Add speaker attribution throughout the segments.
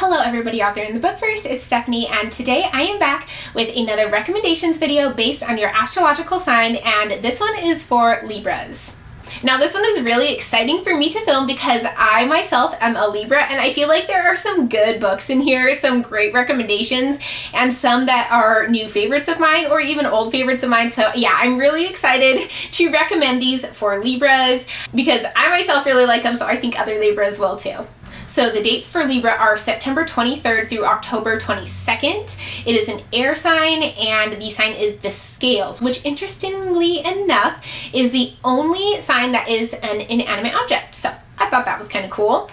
Speaker 1: Hello everybody out there in the bookverse, it's Stephanie, and today I am back with another recommendations video based on your astrological sign, and this one is for Libras. Now this one is really exciting for me to film because I myself am a Libra, and I feel like there are some good books in here, some great recommendations, and some that are new favorites of mine or even old favorites of mine. So yeah, I'm really excited to recommend these for Libras because I myself really like them, so I think other Libras will too. So the dates for Libra are September 23rd through October 22nd. It is an air sign, and the sign is the scales, which interestingly enough is the only sign that is an inanimate object. So I thought that was kind of cool.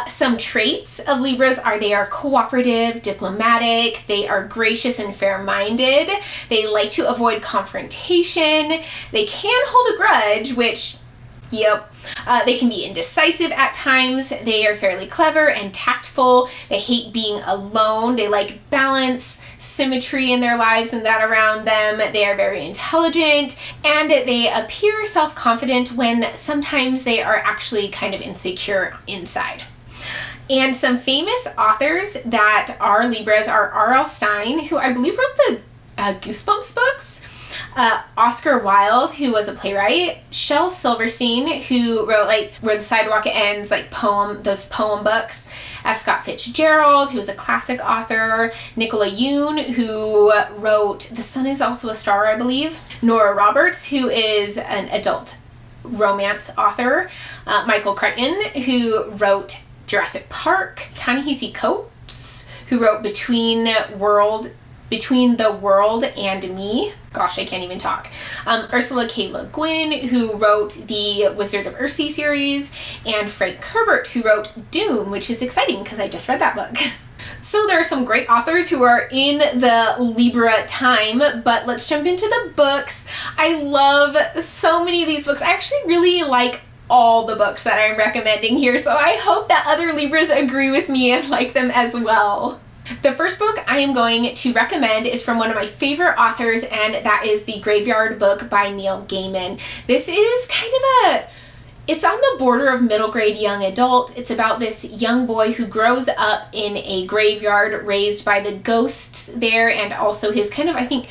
Speaker 1: Some traits of Libras are they are cooperative, diplomatic, they are gracious and fair-minded, they like to avoid confrontation, they can hold a grudge, which yep. They can be indecisive at times. They are fairly clever and tactful. They hate being alone. They like balance, symmetry in their lives and that around them. They are very intelligent, and they appear self-confident when sometimes they are actually kind of insecure inside. And some famous authors that are Libras are R.L. Stine, who I believe wrote the Goosebumps books, Oscar Wilde, who was a playwright, Shel Silverstein, who wrote like Where the Sidewalk Ends, like those poem books, F. Scott Fitzgerald, who was a classic author, Nicola Yoon, who wrote The Sun Is Also a Star, I believe, Nora Roberts, who is an adult romance author, Michael Crichton, who wrote Jurassic Park, Ta-Nehisi Coates, who wrote Between the World and Me. Gosh, I can't even talk. Ursula K. Le Guin, who wrote the Wizard of Earthsea series, and Frank Herbert, who wrote Dune, which is exciting because I just read that book. So there are some great authors who are in the Libra time, but let's jump into the books. I love so many of these books. I actually really like all the books that I'm recommending here, so I hope that other Libras agree with me and like them as well. The first book I am going to recommend is from one of my favorite authors, and that is The Graveyard Book by Neil Gaiman. This is kind of it's on the border of middle grade young adult. It's about this young boy who grows up in a graveyard raised by the ghosts there, and also his kind of, I think,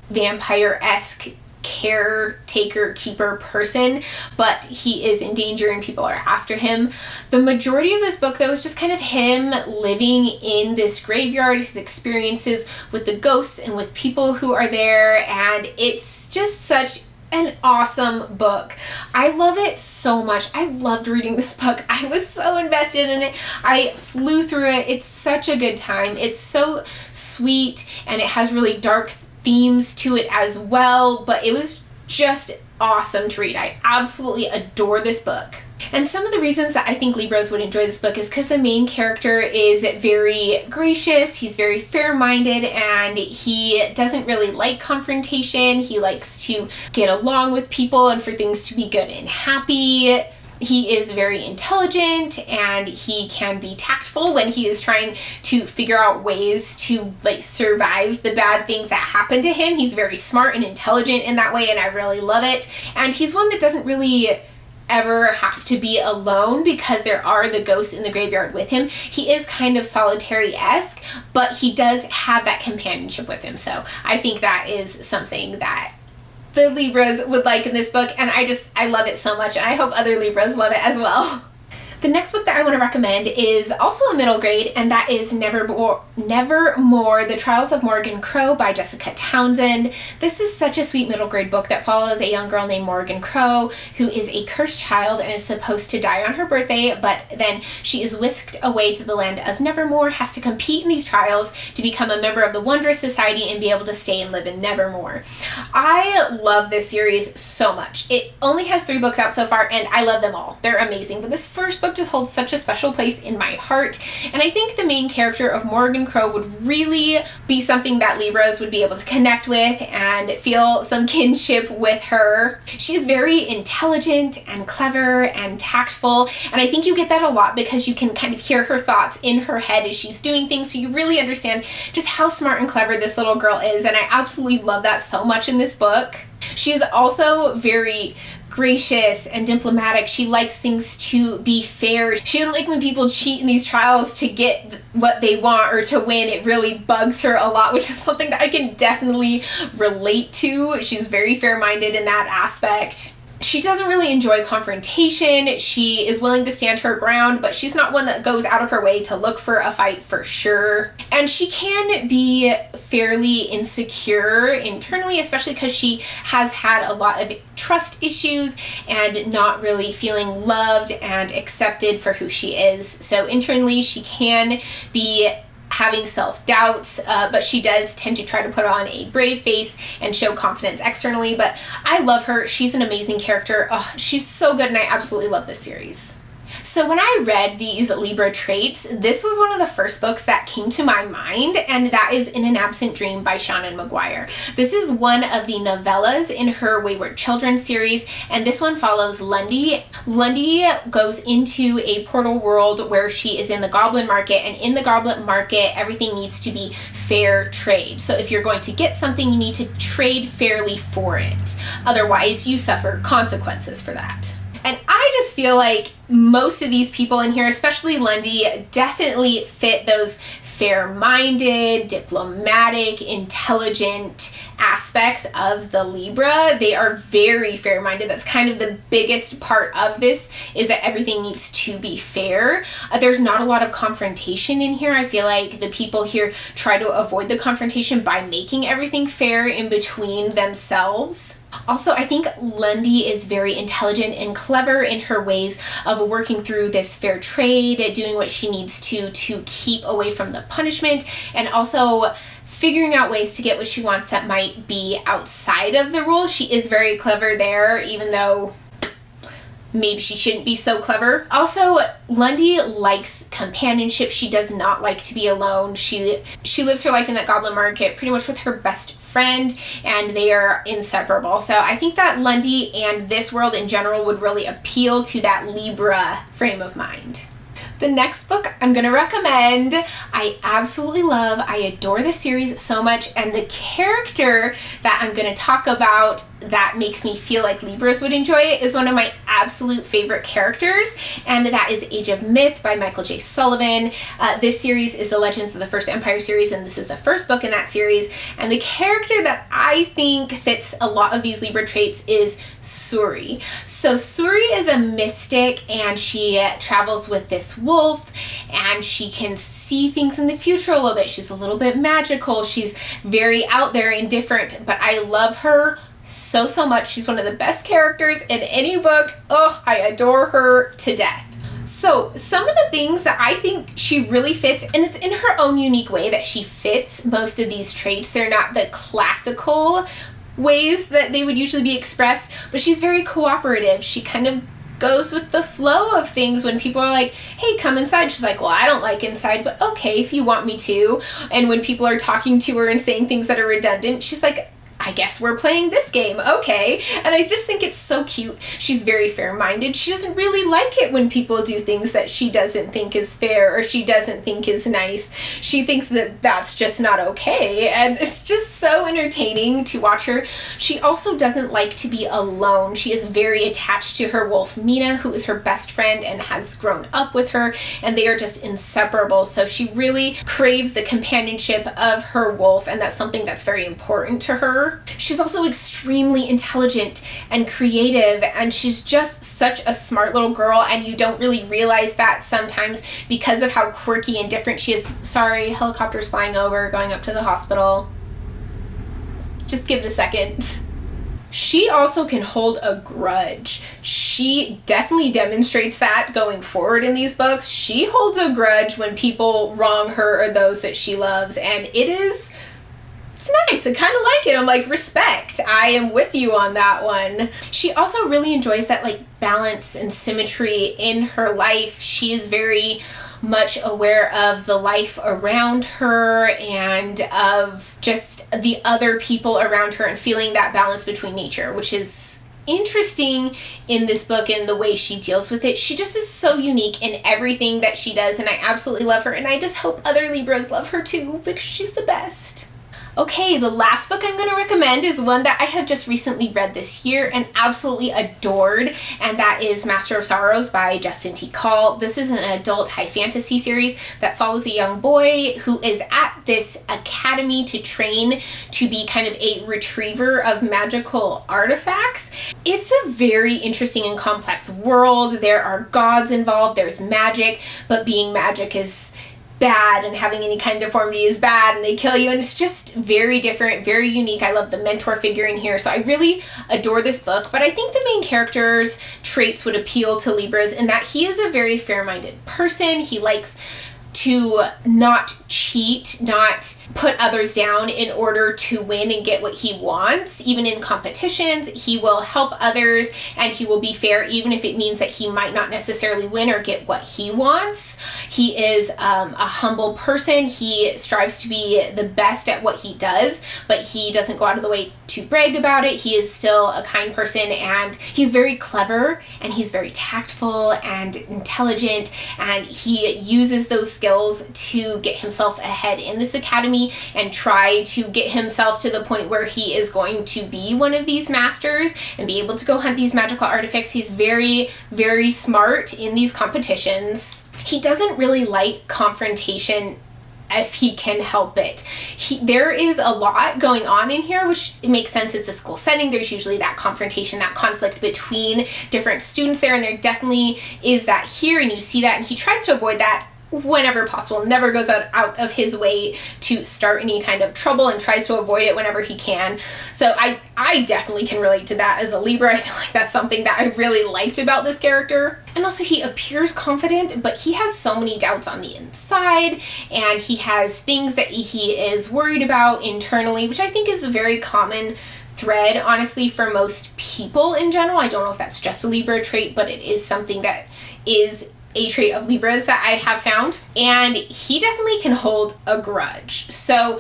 Speaker 1: vampire-esque caretaker keeper person, but he is in danger and people are after him. The majority of this book though is just kind of him living in this graveyard, his experiences with the ghosts and with people who are there, and it's just such an awesome book. I love it so much. I loved reading this book. I was so invested in it. I flew through it. It's such a good time. It's so sweet, and it has really dark themes to it as well, but it was just awesome to read. I absolutely adore this book. And some of the reasons that I think Libras would enjoy this book is because the main character is very gracious, he's very fair-minded, and he doesn't really like confrontation. He likes to get along with people and for things to be good and happy. He is very intelligent, and he can be tactful when he is trying to figure out ways to like survive the bad things that happen to him. He's very smart and intelligent in that way, and I really love it. And he's one that doesn't really ever have to be alone because there are the ghosts in the graveyard with him. He is kind of solitary-esque, but he does have that companionship with him. So I think that is something that the Libras would like in this book, and I love it so much, and I hope other Libras love it as well. The next book that I want to recommend is also a middle grade, and that is Nevermore, The Trials of Morgan Crow by Jessica Townsend. This is such a sweet middle grade book that follows a young girl named Morgan Crow who is a cursed child and is supposed to die on her birthday, but then she is whisked away to the land of Nevermore, has to compete in these trials to become a member of the Wondrous Society and be able to stay and live in Nevermore. I love this series so much. It only has 3 books out so far, and I love them all. They're amazing, but this first book just holds such a special place in my heart, and I think the main character of Morgan Crow would really be something that Libras would be able to connect with and feel some kinship with her. She's very intelligent and clever and tactful, and I think you get that a lot because you can kind of hear her thoughts in her head as she's doing things, so you really understand just how smart and clever this little girl is, and I absolutely love that so much in this book. She's also very gracious and diplomatic. She likes things to be fair. She doesn't like when people cheat in these trials to get what they want or to win. It really bugs her a lot, which is something that I can definitely relate to. She's very fair-minded in that aspect. She doesn't really enjoy confrontation. She is willing to stand her ground, but she's not one that goes out of her way to look for a fight for sure. And she can be fairly insecure internally, especially because she has had a lot of trust issues and not really feeling loved and accepted for who she is. So internally, she can be having self-doubts, but she does tend to try to put on a brave face and show confidence externally. But I love her. She's an amazing character. Oh, she's so good, and I absolutely love this series. So when I read these Libra traits, this was one of the first books that came to my mind, and that is In an Absent Dream by Shannon McGuire. This is one of the novellas in her Wayward Children series, and this one follows Lundy. Lundy goes into a portal world where she is in the goblin market, and in the goblin market, everything needs to be fair trade. So if you're going to get something, you need to trade fairly for it. Otherwise, you suffer consequences for that. And I just feel like most of these people in here, especially Lundy, definitely fit those fair-minded, diplomatic, intelligent aspects of the Libra. They are very fair-minded. That's kind of the biggest part of this, is that everything needs to be fair. There's not a lot of confrontation in here. I feel like the people here try to avoid the confrontation by making everything fair in between themselves. Also, I think Lundy is very intelligent and clever in her ways of working through this fair trade, doing what she needs to keep away from the punishment, and also figuring out ways to get what she wants that might be outside of the rules. She is very clever there, even though maybe she shouldn't be so clever. Also, Lundy likes companionship. She does not like to be alone. She lives her life in that goblin market pretty much with her best friend, and they are inseparable. So I think that Lundy and this world in general would really appeal to that Libra frame of mind. The next book I'm going to recommend, I absolutely love. I adore this series so much, and the character that I'm going to talk about that makes me feel like Libras would enjoy it is one of my absolute favorite characters, and that is Age of Myth by Michael J. Sullivan. This series is the Legends of the First Empire series, and this is the first book in that series, and the character that I think fits a lot of these Libra traits is Suri. So Suri is a mystic, and she travels with this wolf, and she can see things in the future a little bit. She's a little bit magical. She's very out there and different, but I love her so much. She's one of the best characters in any book. Oh, I adore her to death. So some of the things that I think she really fits, and it's in her own unique way that she fits most of these traits. They're not the classical ways that they would usually be expressed, but she's very cooperative. She kind of goes with the flow of things. When people are like, hey, come inside, she's like, well, I don't like inside, but okay, if you want me to. And when people are talking to her and saying things that are redundant, she's like, I guess we're playing this game, okay. And I just think it's so cute. She's very fair-minded. She doesn't really like it when people do things that she doesn't think is fair or she doesn't think is nice. She thinks that that's just not okay, and it's just so entertaining to watch her. She also doesn't like to be alone. She is very attached to her wolf, Mina, who is her best friend and has grown up with her, and they are just inseparable. So she really craves the companionship of her wolf, and that's something that's very important to her. She's also extremely intelligent and creative, and she's just such a smart little girl, and you don't really realize that sometimes because of how quirky and different she is. Sorry, helicopter's flying over, going up to the hospital. Just give it a second. She also can hold a grudge. She definitely demonstrates that going forward in these books. She holds a grudge when people wrong her or those that she loves, and it's nice. I kind of like it. I'm like, respect. I am with you on that one. She also really enjoys that like balance and symmetry in her life. She is very much aware of the life around her and of just the other people around her and feeling that balance between nature, which is interesting in this book and the way she deals with it. She just is so unique in everything that she does, and I absolutely love her, and I just hope other Libras love her too because she's the best. Okay, the last book I'm going to recommend is one that I have just recently read this year and absolutely adored, and that is Master of Sorrows by Justin T. Call. This is an adult high fantasy series that follows a young boy who is at this academy to train to be kind of a retriever of magical artifacts. It's a very interesting and complex world. There are gods involved, there's magic, but being magic is bad and having any kind of deformity is bad and they kill you, and it's just very different, very unique. I love the mentor figure in here, so I really adore this book. But I think the main character's traits would appeal to Libras in that he is a very fair-minded person. He likes to not cheat, not put others down in order to win and get what he wants. Even in competitions, he will help others and he will be fair even if it means that he might not necessarily win or get what he wants. He is a humble person. He strives to be the best at what he does, but he doesn't go out of the way to brag about it. He is still a kind person, and he's very clever and he's very tactful and intelligent, and he uses those skills to get himself ahead in this academy and try to get himself to the point where he is going to be one of these masters and be able to go hunt these magical artifacts. He's very, very smart in these competitions. He doesn't really like confrontation if he can help it. There is a lot going on in here, which it makes sense. It's a school setting. There's usually that confrontation, that conflict between different students there, and there definitely is that here, and you see that, and he tries to avoid that whenever possible, never goes out of his way to start any kind of trouble and tries to avoid it whenever he can. So I definitely can relate to that as a Libra. I feel like that's something that I really liked about this character. And also, he appears confident, but he has so many doubts on the inside, and he has things that he is worried about internally, which I think is a very common thread, honestly, for most people in general. I don't know if that's just a Libra trait, but it is something that is a trait of Libras that I have found. And he definitely can hold a grudge. So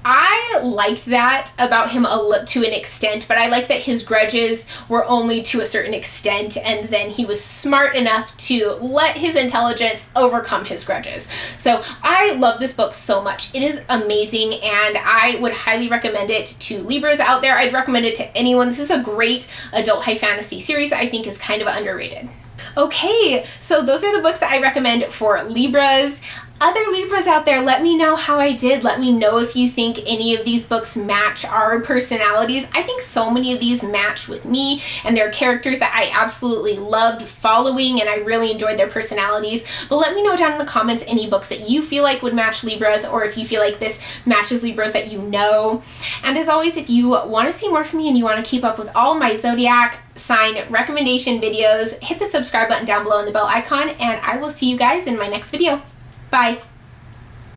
Speaker 1: I liked that about him to an extent, but I like that his grudges were only to a certain extent, and then he was smart enough to let his intelligence overcome his grudges. So I love this book so much. It is amazing, and I would highly recommend it to Libras out there. I'd recommend it to anyone. This is a great adult high fantasy series that I think is kind of underrated. Okay, so those are the books that I recommend for Libras. Other Libras out there, let me know how I did. Let me know if you think any of these books match our personalities. I think so many of these match with me, and they're characters that I absolutely loved following, and I really enjoyed their personalities. But let me know down in the comments any books that you feel like would match Libras, or if you feel like this matches Libras that you know. And as always, if you want to see more from me and you want to keep up with all my zodiac sign recommendation videos, hit the subscribe button down below and the bell icon, and I will see you guys in my next video. Bye.